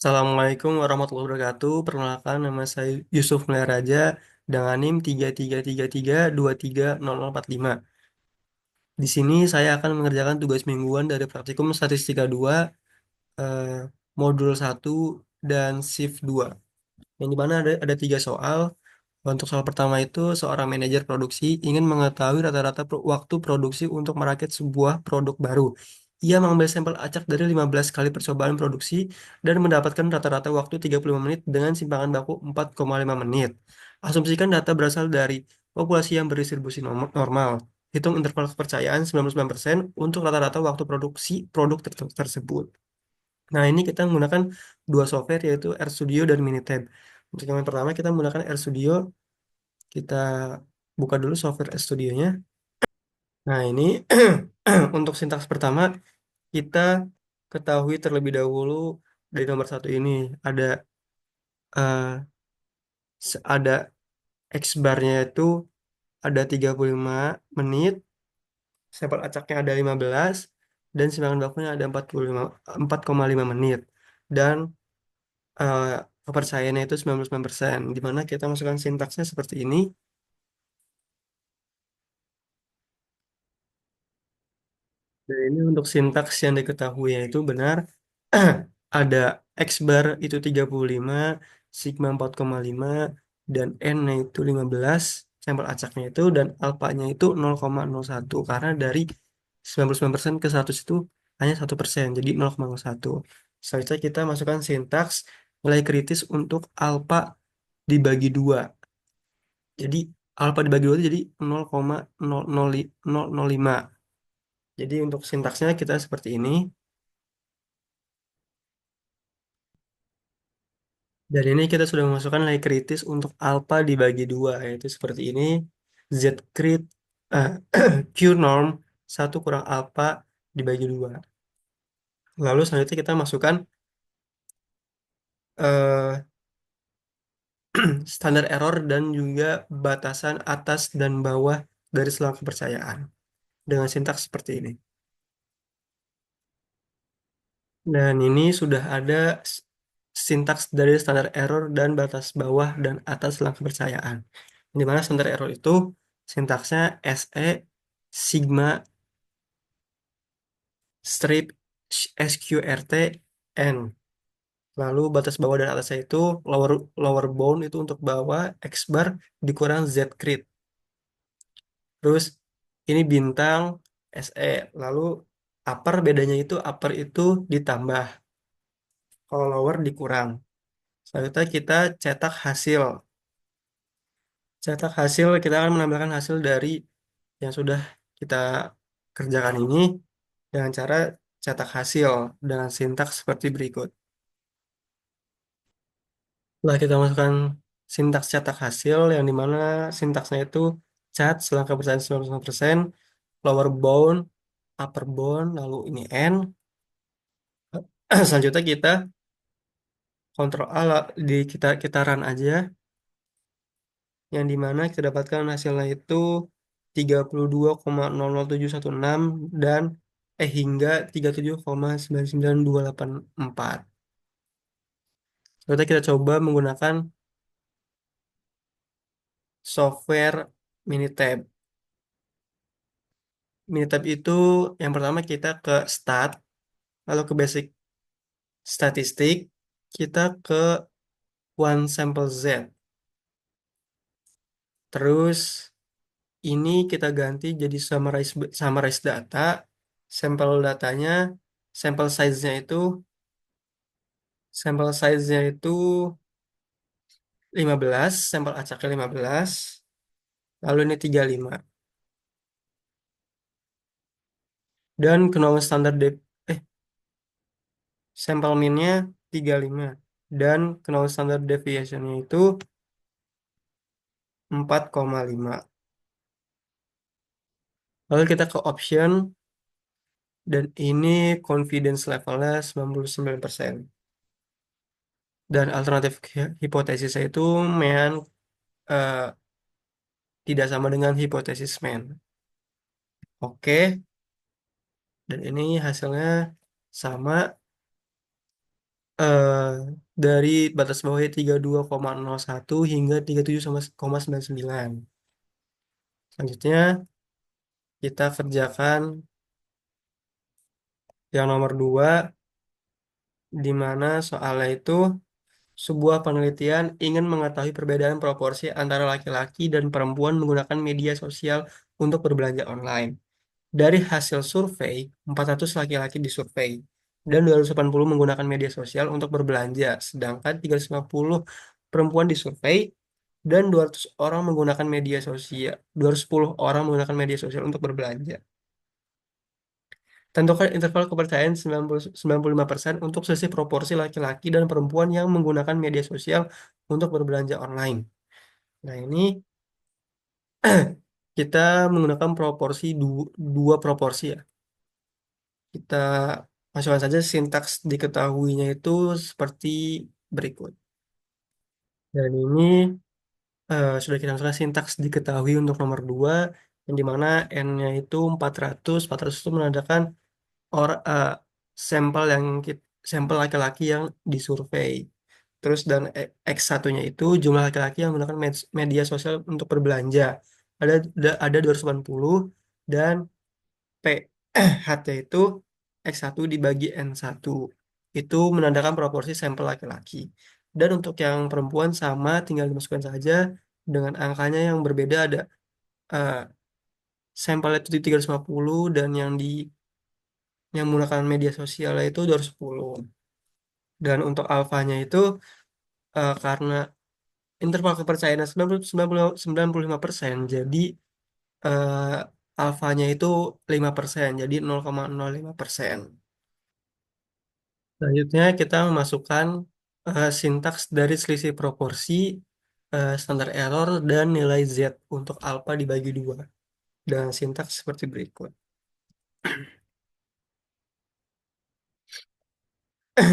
Assalamualaikum warahmatullahi wabarakatuh. Perkenalkan, nama saya Yusuf Mulia Raja dengan NIM 3333230045. Di sini saya akan mengerjakan tugas mingguan dari praktikum Statistika 2, eh, modul 1 dan shift 2. Yang dimana ada 3 soal. Untuk soal pertama itu, seorang manajer produksi ingin mengetahui rata-rata waktu produksi untuk merakit sebuah produk baru. Ia mengambil sampel acak dari 15 kali percobaan produksi dan mendapatkan rata-rata waktu 35 menit dengan simpangan baku 4,5 menit. Asumsikan data berasal dari populasi yang berdistribusi normal. Hitung interval kepercayaan 99% untuk rata-rata waktu produksi produk tersebut. Nah, ini kita menggunakan dua software yaitu RStudio dan Minitab. Untuk yang pertama kita menggunakan RStudio, kita buka dulu software RStudionya. Nah, ini untuk sintaks pertama kita ketahui terlebih dahulu dari nomor satu ini ada eh, ada X barnya itu ada 35 menit, sampel acaknya ada 15 dan simpangan bakunya ada 4,5 menit. Dan eh, kepercayaannya itu 99%, di mana kita masukkan sintaksnya seperti ini. Dan ini untuk sintaks yang diketahui yaitu benar. Ada X bar itu 35, sigma 4,5, dan N-nya itu 15, sampel acaknya itu, dan alfanya itu 0,01. Karena dari 99% ke 100 itu hanya 1%, jadi 0,01. Selanjutnya kita masukkan sintaks nilai kritis untuk alfa dibagi 2. Jadi alfa dibagi 2 itu jadi 0,005. Jadi untuk sintaksnya kita seperti ini. Dan ini kita sudah memasukkan nilai kritis untuk alfa dibagi 2, yaitu seperti ini. Z crit eh, Q norm 1 kurang alfa dibagi 2. Lalu selanjutnya kita masukkan eh, standar error dan juga batasan atas dan bawah dari selang kepercayaan dengan sintaks seperti ini. Dan ini sudah ada sintaks dari standar error dan batas bawah dan atas selang kepercayaan. Di mana standar error itu sintaksnya SE sigma strip SQRT N. Lalu batas bawah dan atasnya itu lower lower bound itu untuk bawah X bar dikurang Z crit. Terus ini bintang SE. Lalu upper bedanya itu upper itu ditambah. Kalau lower dikurang. Selanjutnya kita cetak hasil. Cetak hasil kita akan menambahkan hasil dari yang sudah kita kerjakan ini dengan cara cetak hasil dengan sintaks seperti berikut. Setelah kita masukkan sintaks cetak hasil yang dimana sintaksnya itu cat selang kepercayaan 99%, lower bound, upper bound, lalu ini N. Selanjutnya kita kontrol A, kita run aja, yang dimana kita dapatkan hasilnya itu 32,000716 dan hingga 37,99284. Lalu kita coba menggunakan software Minitab. Minitab itu yang pertama kita ke stat, lalu ke basic statistik, kita ke one sample Z. Terus ini kita ganti jadi summarize data. Sampel datanya, sampel size-nya itu, sampel size-nya itu 15, sampel acaknya 15, lalu ini 35. Dan knowledge standar eh sampel min-nya 35 dan knowledge standard deviation-nya itu 4,5. Lalu kita ke option dan ini confidence levelnya 99%. Dan alternatif hipotesisnya itu mean eh, tidak sama dengan hipotesis mean. Oke, dan ini hasilnya sama. eh, dari batas bawahnya 32,01 hingga 37,99. Selanjutnya kita kerjakan yang nomor 2, di mana soalnya itu sebuah penelitian ingin mengetahui perbedaan proporsi antara laki-laki dan perempuan menggunakan media sosial untuk berbelanja online. Dari hasil survei, 400 laki-laki disurvei dan 280 menggunakan media sosial untuk berbelanja, sedangkan 350 perempuan disurvei dan 200 orang menggunakan media sosial, 210 orang menggunakan media sosial untuk berbelanja. Tentukan interval kepercayaan 95% untuk selisih proporsi laki-laki dan perempuan yang menggunakan media sosial untuk berbelanja online. Nah, ini kita menggunakan proporsi dua proporsi ya. Kita masukkan saja sintaks diketahuinya itu seperti berikut. Dan ini sudah kita masukkan sintaks diketahui untuk nomor 2, yang dimana N-nya itu 400. 400 itu menandakan sampel sampel laki-laki yang disurvei. Terus dan X1-nya itu jumlah laki-laki yang menggunakan media sosial untuk berbelanja. Ada 280 dan P HT itu X1 dibagi N1. Itu menandakan proporsi sampel laki-laki. Dan untuk yang perempuan sama, tinggal dimasukkan saja dengan angkanya yang berbeda. Ada eh, sampel itu di 350 dan yang menggunakan media sosial itu 210. Dan untuk alfanya itu karena interval kepercayaan 95%, jadi eh, alfanya itu 5%, jadi 0,05%. Selanjutnya kita memasukkan sintaks dari selisih proporsi, standar error, dan nilai Z untuk alfa dibagi 2. Dan sintaks seperti berikut.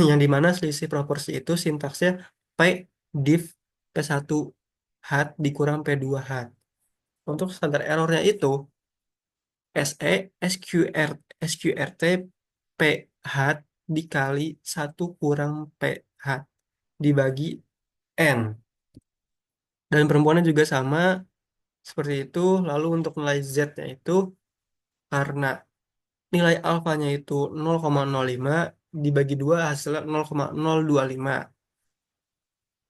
Yang dimana selisih proporsi itu sintaksnya P div P1 hat dikurang P2 hat. Untuk standar errornya itu SE SQR SQRT P hat dikali 1 kurang P hat dibagi N. Dan perempuannya juga sama seperti itu. Lalu untuk nilai Z-nya itu karena nilai alfanya itu 0,05 dibagi 2 hasilnya 0,025.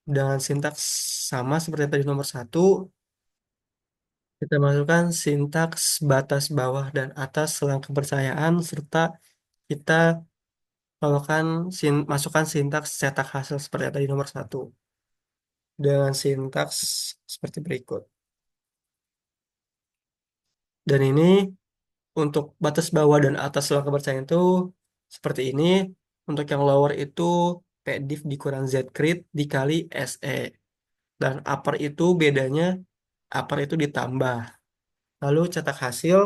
Dengan sintaks sama seperti tadi nomor 1, kita masukkan sintaks batas bawah dan atas selang kepercayaan serta kita masukkan sintaks cetak hasil seperti tadi nomor 1 dengan sintaks seperti berikut. Dan ini untuk batas bawah dan atas selang kepercayaan itu seperti ini. Untuk yang lower itu PDIF dikurang Z-crit dikali SE. Dan upper itu bedanya, upper itu ditambah. Lalu cetak hasil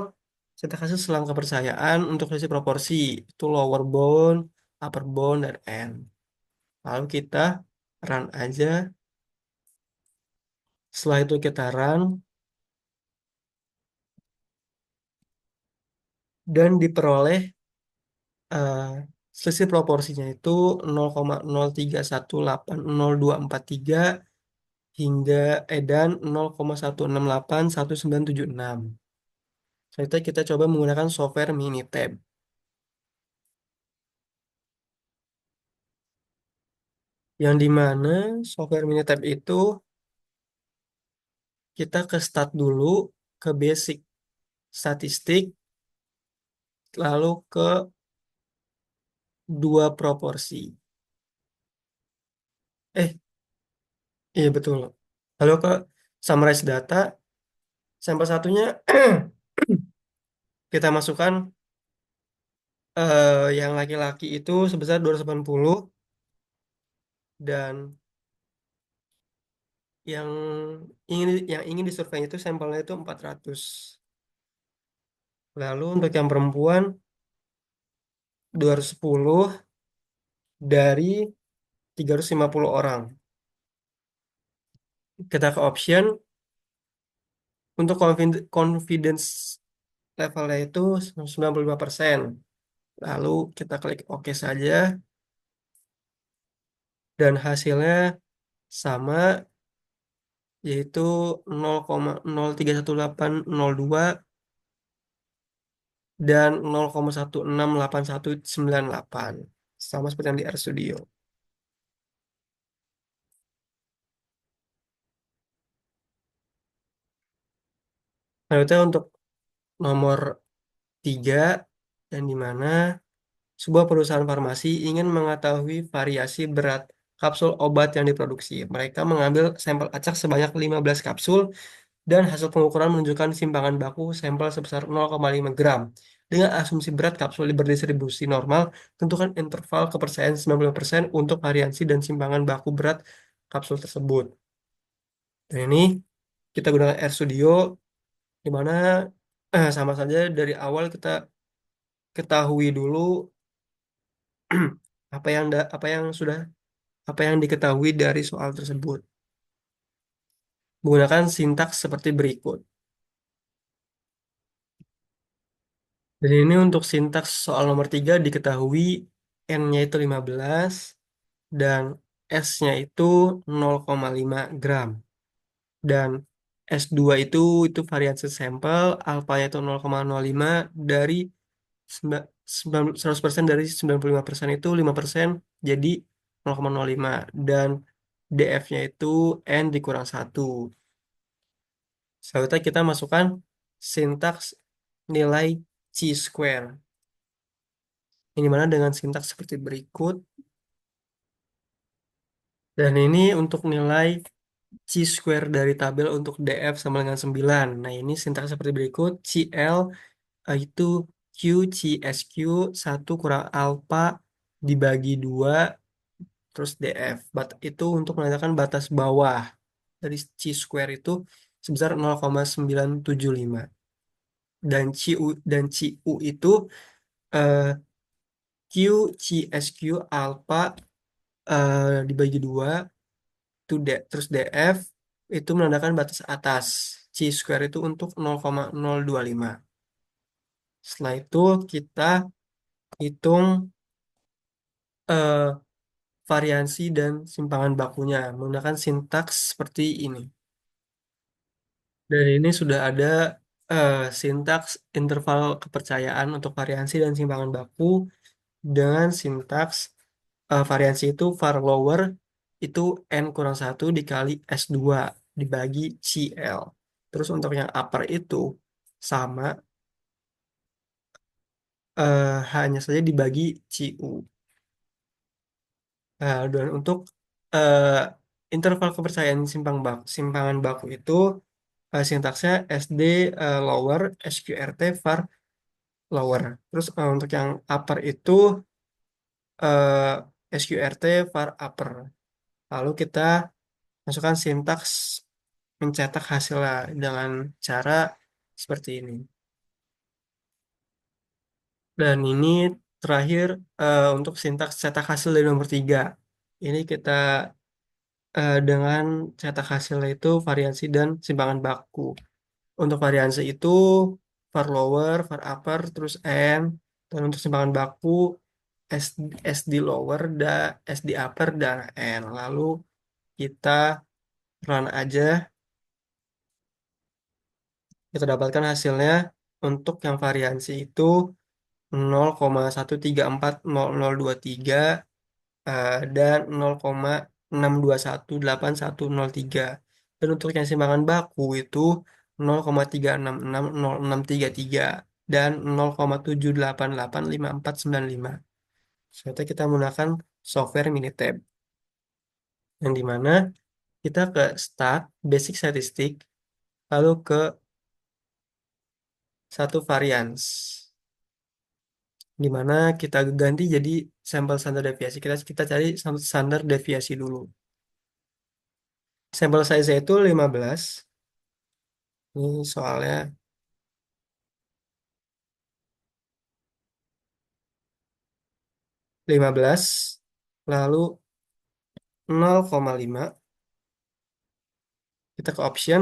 selang kepercayaan untuk selisih proporsi. Itu lower bound, upper bound, dan N. Lalu kita run aja. Setelah itu kita run, dan diperoleh eh, selisih proporsinya itu 0,031800243 hingga dan 0,1681976. Selanjutnya kita coba menggunakan software Minitab. Yang dimana software Minitab itu kita ke start dulu, ke basic statistik, lalu ke dua proporsi. Eh, iya betul. Lalu ke summarize data, sampel satunya kita masukkan yang laki-laki itu sebesar 280 dan yang ingin disurvei itu sampelnya itu 400. Lalu untuk yang perempuan 210 dari 350 orang. Kita ke option untuk confidence levelnya itu 95%. Lalu kita klik OK saja. dan hasilnya sama, yaitu 0,0318002 dan 0,168198, sama seperti yang di RStudio. Selanjutnya untuk nomor 3, yang dimana sebuah perusahaan farmasi ingin mengetahui variasi berat kapsul obat yang diproduksi. Mereka mengambil sampel acak sebanyak 15 kapsul dan hasil pengukuran menunjukkan simpangan baku sampel sebesar 0,5 gram. Dengan asumsi berat kapsul berdistribusi normal, tentukan interval kepercayaan 90% untuk variansi dan simpangan baku berat kapsul tersebut. Dan ini kita gunakan RStudio, di mana sama saja dari awal kita ketahui dulu apa yang diketahui dari soal tersebut. Menggunakan sintaks seperti berikut. Dan ini untuk sintaks soal nomor 3 diketahui N-nya itu 15 dan S-nya itu 0,5 gram. Dan S2 itu variasi sampel, alfanya itu 0,05 dari 100% dari 95% itu 5% jadi 0,05 dan DF-nya itu N dikurang 1. Selanjutnya kita masukkan sintaks nilai chi-square. Ini mana dengan sintaks seperti berikut. Dan ini untuk nilai chi-square dari tabel untuk DF sama dengan 9. Nah, ini sintaks seperti berikut. CL itu Q chi SQ 1 kurang alpha dibagi 2 terus DF. Itu untuk menandakan batas bawah dari chi-square itu sebesar 0,975. Dan Cu itu eh, Q chi SQ alpha dibagi 2 terus DF itu menandakan batas atas. Chi square itu untuk 0,025. Setelah itu kita hitung eh, variansi dan simpangan bakunya menggunakan sintaks seperti ini. Dan ini sudah ada sintaks interval kepercayaan untuk variansi dan simpangan baku dengan sintaks variansi itu var lower itu N kurang 1 dikali S2 dibagi CL. Terus untuk yang upper itu sama, hanya saja dibagi CU. Dan untuk eh, interval kepercayaan simpangan baku itu sintaksnya SD lower SQRT var lower. Terus untuk yang upper itu SQRT var upper. Lalu kita masukkan sintaks mencetak hasilnya dengan cara seperti ini. Dan ini terakhir untuk sintaks cetak hasil dari nomor 3. Ini kita dengan cetak hasilnya itu variansi dan simpangan baku. Untuk variansi itu var lower, var upper, terus N. Dan untuk simpangan baku S, SD lower, SD upper, dan N. Lalu kita run aja, kita dapatkan hasilnya untuk yang variansi itu 0,1340023 dan 0,6218103. Dan untuk yang simpangan baku itu 0,3660633 dan 0,7885495. Selanjutnya kita menggunakan software Minitab, yang dimana kita ke Start, Basic Statistik, lalu ke satu varians, di mana kita ganti jadi sampel standar deviasi. Kita cari standar deviasi dulu. Sampel size itu 15. Ini soalnya 15. Lalu 0,5. Kita ke option.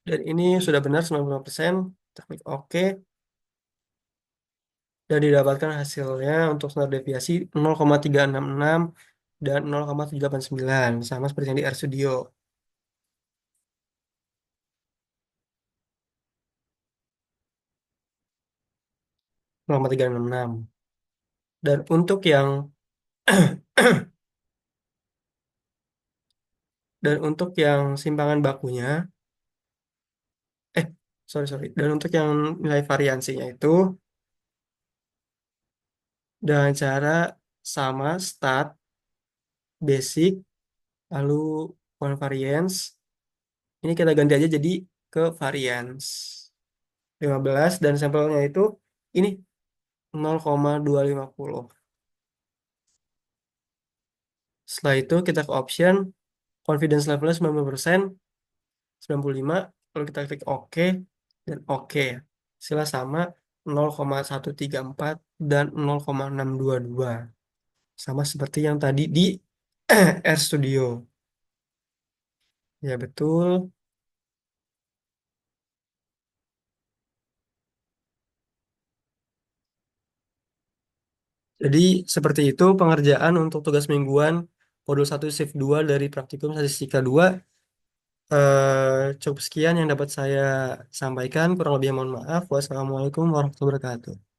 Dan ini sudah benar 95%. Kita klik OK. Dan didapatkan hasilnya untuk standar deviasi 0,366 dan 0,789 sama seperti yang di RStudio 0,366. Dan untuk yang dan untuk yang simpangan bakunya, eh sorry sorry, dan untuk yang nilai variansinya itu dengan cara sama stat, basic, lalu one variance. Ini kita ganti aja jadi ke variance 15 dan sampelnya itu ini 0,250. Setelah itu kita ke option, confidence levelnya 90%, 95, lalu kita klik OK dan OK. Sila sama 0,134 dan 0,622. Sama seperti yang tadi di RStudio. Ya betul. Jadi seperti itu pengerjaan untuk tugas mingguan modul 1 shift 2 dari praktikum statistika 2. Cukup sekian yang dapat saya sampaikan. Kurang lebih mohon maaf. Wassalamualaikum warahmatullahi wabarakatuh.